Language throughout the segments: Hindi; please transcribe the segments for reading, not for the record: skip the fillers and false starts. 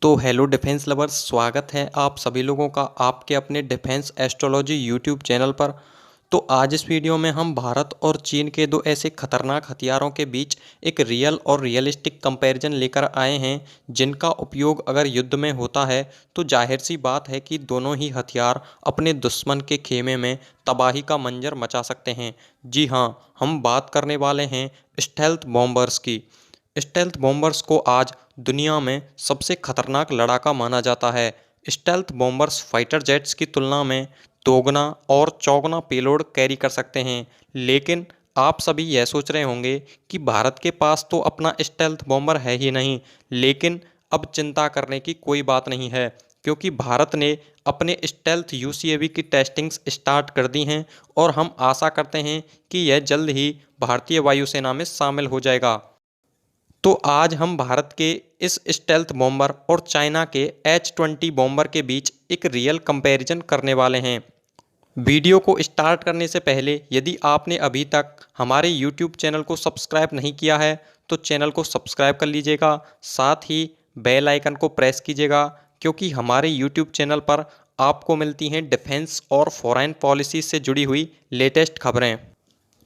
तो हेलो डिफेंस लवर्स, स्वागत है आप सभी लोगों का आपके अपने डिफेंस एस्ट्रोलॉजी यूट्यूब चैनल पर। तो आज इस वीडियो में हम भारत और चीन के दो ऐसे खतरनाक हथियारों के बीच एक रियल और रियलिस्टिक कंपैरिजन लेकर आए हैं, जिनका उपयोग अगर युद्ध में होता है तो जाहिर सी बात है कि दोनों ही हथियार अपने दुश्मन के खेमे में तबाही का मंजर मचा सकते हैं। जी हाँ, हम बात करने वाले हैं स्टेल्थ बॉम्बर्स की। स्टेल्थ बॉम्बर्स को आज दुनिया में सबसे खतरनाक लड़ाका माना जाता है। स्टेल्थ बॉम्बर्स फाइटर जेट्स की तुलना में दोगुना और चौगुना पेलोड कैरी कर सकते हैं। लेकिन आप सभी यह सोच रहे होंगे कि भारत के पास तो अपना स्टेल्थ बॉम्बर है ही नहीं। लेकिन अब चिंता करने की कोई बात नहीं है, क्योंकि भारत ने अपने स्टेल्थ यूसीएवी की टेस्टिंग्स स्टार्ट कर दी हैं और हम आशा करते हैं कि यह जल्द ही भारतीय वायुसेना में शामिल हो जाएगा। तो आज हम भारत के इस स्टेल्थ बॉम्बर और चाइना के H-20 बॉम्बर के बीच एक रियल कंपैरिजन करने वाले हैं। वीडियो को स्टार्ट करने से पहले यदि आपने अभी तक हमारे YouTube चैनल को सब्सक्राइब नहीं किया है तो चैनल को सब्सक्राइब कर लीजिएगा, साथ ही बेल आइकन को प्रेस कीजिएगा, क्योंकि हमारे YouTube चैनल पर आपको मिलती हैं डिफेंस और फॉरेन पॉलिसी से जुड़ी हुई लेटेस्ट खबरें।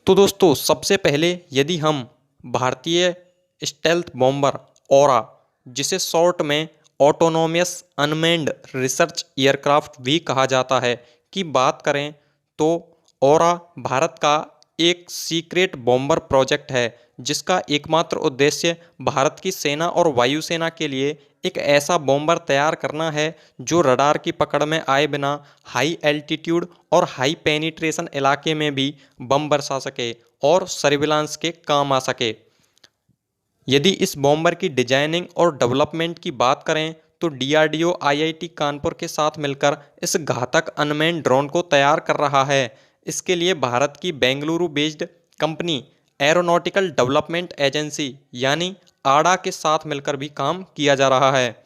तो दोस्तों, सबसे पहले यदि हम भारतीय स्टेल्थ बॉम्बर ऑरा, जिसे शॉर्ट में ऑटोनोमियस अनमैन्ड रिसर्च एयरक्राफ्ट भी कहा जाता है, की बात करें तो ऑरा भारत का एक सीक्रेट बॉम्बर प्रोजेक्ट है, जिसका एकमात्र उद्देश्य भारत की सेना और वायुसेना के लिए एक ऐसा बॉम्बर तैयार करना है जो रडार की पकड़ में आए बिना हाई एल्टीट्यूड और हाई पेनिट्रेशन इलाके में भी बम बरसा सके और सर्विलांस के काम आ सके। यदि इस बॉम्बर की डिजाइनिंग और डेवलपमेंट की बात करें तो डीआरडीओ आईआईटी कानपुर के साथ मिलकर इस घातक अनमैन्ड ड्रोन को तैयार कर रहा है। इसके लिए भारत की Bengaluru based company aeronautical development agency यानी आडा के साथ मिलकर भी काम किया जा रहा है।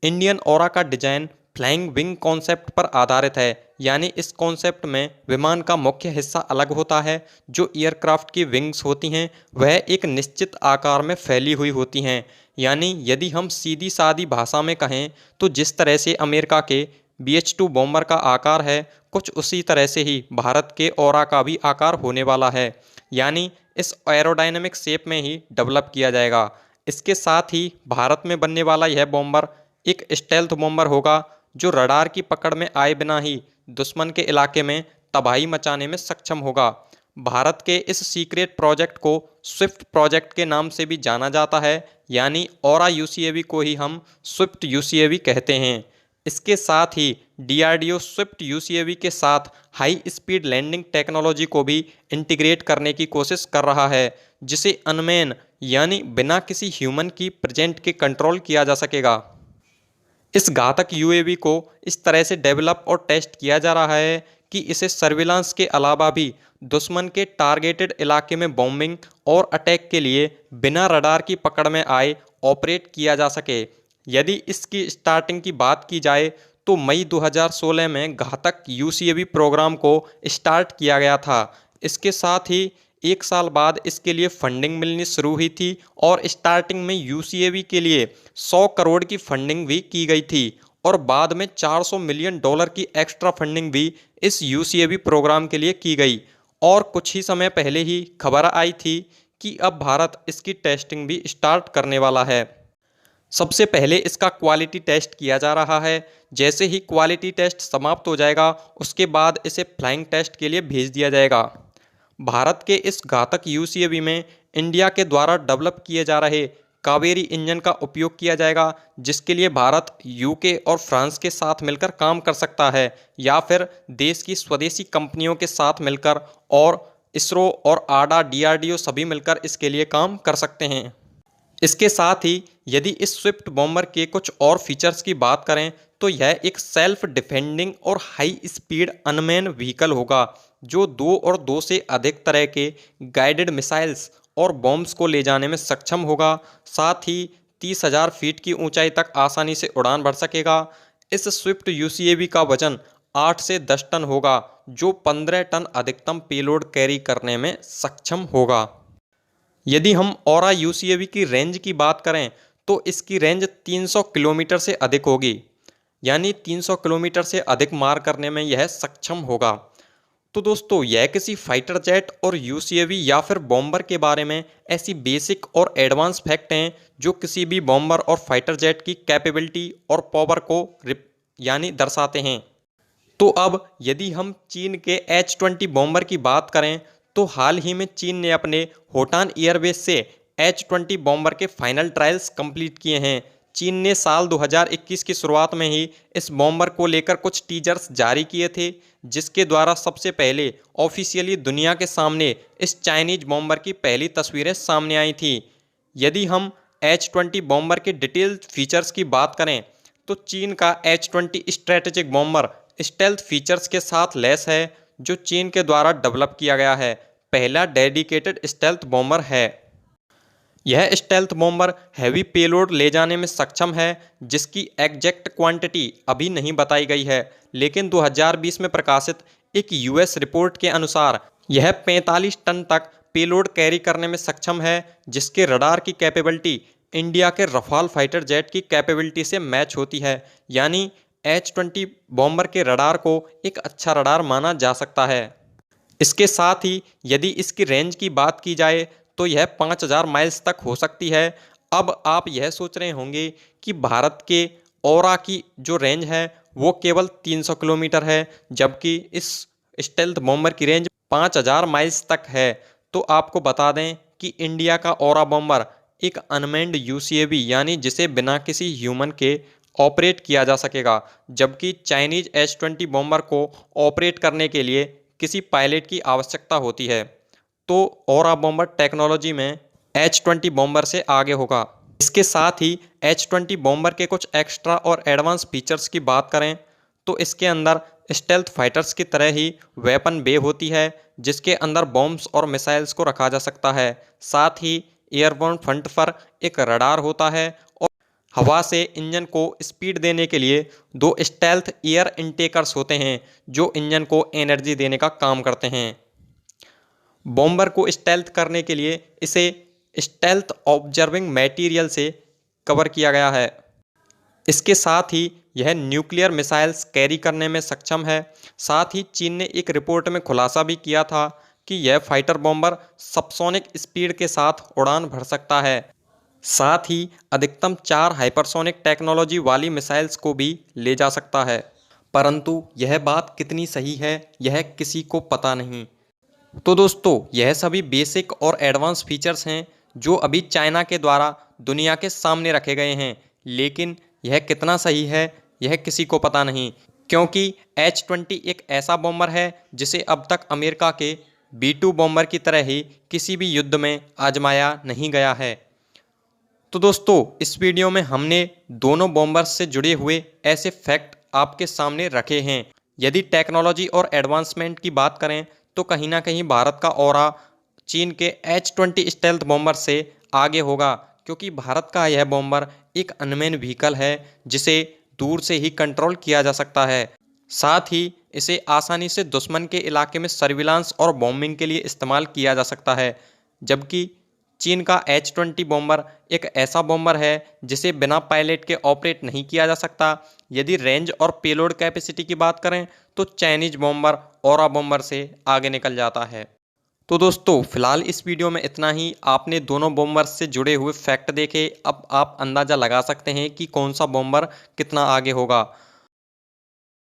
इंडियन ऑरा का डिजाइन फ्लाइंग विंग कॉन्सेप्ट पर आधारित है, यानी इस कॉन्सेप्ट में विमान का मुख्य हिस्सा अलग होता है। जो एयरक्राफ्ट की विंग्स होती हैं वह एक निश्चित आकार में फैली हुई होती हैं। यानी यदि हम सीधी सादी भाषा में कहें तो जिस तरह से अमेरिका के BH-2 बॉम्बर का आकार है, कुछ उसी तरह से ही भारत के ऑरा का भी आकार होने वाला है। यानी इस एरोडायनेमिक शेप में ही डेवलप किया जाएगा। इसके साथ ही भारत में बनने वाला यह बॉम्बर एक स्टेल्थ बॉम्बर होगा जो रडार की पकड़ में आए बिना ही दुश्मन के इलाके में तबाही मचाने में सक्षम होगा। भारत के इस सीक्रेट प्रोजेक्ट को स्विफ्ट प्रोजेक्ट के नाम से भी जाना जाता है, यानी ऑरा यूसीएवी को ही हम स्विफ्ट यूसीएवी कहते हैं। इसके साथ ही डीआरडीओ स्विफ्ट यूसीएवी के साथ हाई स्पीड लैंडिंग टेक्नोलॉजी को भी इंटीग्रेट करने की कोशिश कर रहा है, जिसे अनमैन यानी बिना किसी ह्यूमन की प्रेजेंट के कंट्रोल किया जा सकेगा। इस घातक यूएवी को इस तरह से डेवलप और टेस्ट किया जा रहा है कि इसे सर्विलांस के अलावा भी दुश्मन के टारगेटेड इलाके में बॉम्बिंग और अटैक के लिए बिना रडार की पकड़ में आए ऑपरेट किया जा सके। यदि इसकी स्टार्टिंग की बात की जाए तो मई 2016 में घातक यूसीएवी प्रोग्राम को स्टार्ट किया गया था। इसके साथ ही एक साल बाद इसके लिए फंडिंग मिलनी शुरू हुई थी और स्टार्टिंग में यूसीएवी के लिए 100 करोड़ की फंडिंग भी की गई थी और बाद में $400 मिलियन की एक्स्ट्रा फंडिंग भी इस यूसीएवी प्रोग्राम के लिए की गई। और कुछ ही समय पहले ही खबर आई थी कि अब भारत इसकी टेस्टिंग भी स्टार्ट करने वाला है। सबसे पहले इसका क्वालिटी टेस्ट किया जा रहा है। जैसे ही क्वालिटी टेस्ट समाप्त हो जाएगा उसके बाद इसे फ्लाइंग टेस्ट के लिए भेज दिया जाएगा। भारत के इस घातक यूसीएवी में इंडिया के द्वारा डेवलप किए जा रहे कावेरी इंजन का उपयोग किया जाएगा, जिसके लिए भारत यूके और फ्रांस के साथ मिलकर काम कर सकता है या फिर देश की स्वदेशी कंपनियों के साथ मिलकर, और इसरो और आडा डीआरडीओ सभी मिलकर इसके लिए काम कर सकते हैं। इसके साथ ही यदि इस स्विफ्ट बॉम्बर के कुछ और फीचर्स की बात करें तो यह एक सेल्फ डिफेंडिंग और हाई स्पीड अनमैन व्हीकल होगा जो 2 से अधिक तरह के गाइडेड मिसाइल्स और बॉम्ब्स को ले जाने में सक्षम होगा। साथ ही 30,000 फीट की ऊंचाई तक आसानी से उड़ान भर सकेगा। इस स्विफ्ट यूसीएवी का वजन 8 से 10 टन होगा, जो 15 टन अधिकतम पेलोड कैरी करने में सक्षम होगा। यदि हम ऑरा यूसीएवी की रेंज की बात करें तो इसकी रेंज 300 किलोमीटर से अधिक होगी, यानी 300 किलोमीटर से अधिक मार करने में यह सक्षम होगा। तो दोस्तों, यह किसी फाइटर जेट और यूसीएवी या फिर बॉम्बर के बारे में ऐसी बेसिक और एडवांस फैक्ट हैं जो किसी भी बॉम्बर और फाइटर जेट की कैपेबिलिटी और पावर को यानी दर्शाते हैं। तो अब यदि हम चीन के H-20 बॉम्बर की बात करें तो हाल ही में चीन ने अपने होटान एयरबेस से H-20 बॉम्बर के फाइनल ट्रायल्स कंप्लीट किए हैं। चीन ने साल 2021 की शुरुआत में ही इस बॉम्बर को लेकर कुछ टीजर्स जारी किए थे, जिसके द्वारा सबसे पहले ऑफिशियली दुनिया के सामने इस चाइनीज बॉम्बर की पहली तस्वीरें सामने आई थी। यदि हम H-20 बॉम्बर के डिटेल्ड फीचर्स की बात करें तो चीन का H-20 strategic bomber stealth features के साथ लैस है, जो चीन के द्वारा डेवलप किया गया है पहला डेडिकेटेड स्टेल्थ बॉम्बर है। यह स्टेल्थ बॉम्बर हैवी पेलोड ले जाने में सक्षम है, जिसकी एग्जैक्ट क्वांटिटी अभी नहीं बताई गई है, लेकिन 2020 में प्रकाशित एक यूएस रिपोर्ट के अनुसार यह 45 टन तक पेलोड कैरी करने में सक्षम है, जिसके रडार की कैपेबिलिटी इंडिया के रफाल फाइटर जेट की कैपेबिलिटी से मैच होती है। यानी H-20 बॉम्बर के रडार को एक अच्छा रडार माना जा सकता है। इसके साथ ही यदि इसकी रेंज की बात की जाए तो यह 5000 माइल्स तक हो सकती है। अब आप यह सोच रहे होंगे कि भारत के औरा की जो रेंज है वो केवल 300 किलोमीटर है, जबकि इस स्टेल्थ बॉम्बर की रेंज 5000 माइल्स तक है। तो आपको बता दें कि इंडिया का औरा बॉम्बर एक अनमैन्ड यूसीएवी यानी जिसे बिना किसी ह्यूमन के ऑपरेट किया जा सकेगा, जबकि चाइनीज H-20 बॉम्बर को ऑपरेट करने के लिए किसी पायलट की आवश्यकता होती है। तो औरा बॉम्बर टेक्नोलॉजी में H-20 बॉम्बर से आगे होगा। इसके साथ ही H-20 बॉम्बर के कुछ एक्स्ट्रा और एडवांस फीचर्स की बात करें तो इसके अंदर स्टेल्थ फाइटर्स की तरह ही वेपन बे होती है, जिसके अंदर बॉम्ब्स और मिसाइल्स को रखा जा सकता है। साथ ही एयरबोर्न फ्रंट पर एक रडार होता है और हवा से इंजन को स्पीड देने के लिए दो स्टेल्थ एयर इनटेकर्स होते हैं, जो इंजन को एनर्जी देने का काम करते हैं। बॉम्बर को स्टेल्थ करने के लिए इसे स्टेल्थ ऑब्जर्विंग मटेरियल से कवर किया गया है। इसके साथ ही यह न्यूक्लियर मिसाइल्स कैरी करने में सक्षम है। साथ ही चीन ने एक रिपोर्ट में खुलासा भी किया था कि यह फाइटर बॉम्बर सबसोनिक स्पीड के साथ उड़ान भर सकता है। साथ ही अधिकतम 4 हाइपरसोनिक टेक्नोलॉजी वाली मिसाइल्स को भी ले जा सकता है, परंतु यह बात कितनी सही है यह किसी को पता नहीं। तो दोस्तों, यह सभी बेसिक और एडवांस फीचर्स हैं जो अभी चाइना के द्वारा दुनिया के सामने रखे गए हैं, लेकिन यह कितना सही है यह किसी को पता नहीं, क्योंकि H-20 एक ऐसा बॉम्बर है जिसे अब तक अमेरिका के B-2 बॉम्बर की तरह ही किसी भी युद्ध में आजमाया नहीं गया है। तो दोस्तों, इस वीडियो में हमने दोनों बॉम्बर्स से जुड़े हुए ऐसे फैक्ट आपके सामने रखे हैं। यदि टेक्नोलॉजी और एडवांसमेंट की बात करें तो कहीं ना कहीं भारत का औरा चीन के H-20 स्टेल्थ बॉम्बर से आगे होगा, क्योंकि भारत का यह बॉम्बर एक अनमैन व्हीकल है जिसे दूर से ही कंट्रोल किया जा सकता है। साथ ही इसे आसानी से दुश्मन के इलाके में सर्विलांस और बॉम्बिंग के लिए इस्तेमाल किया जा सकता है, जबकि चीन का H-20 बॉम्बर एक ऐसा बॉम्बर है जिसे बिना पायलट के ऑपरेट नहीं किया जा सकता। यदि रेंज और पेलोड कैपेसिटी की बात करें तो चाइनीज बॉम्बर औरा बॉम्बर से आगे निकल जाता है। तो दोस्तों, फिलहाल इस वीडियो में इतना ही। आपने दोनों बॉम्बर से जुड़े हुए फैक्ट देखे, अब आप अंदाज़ा लगा सकते हैं कि कौन सा बॉम्बर कितना आगे होगा।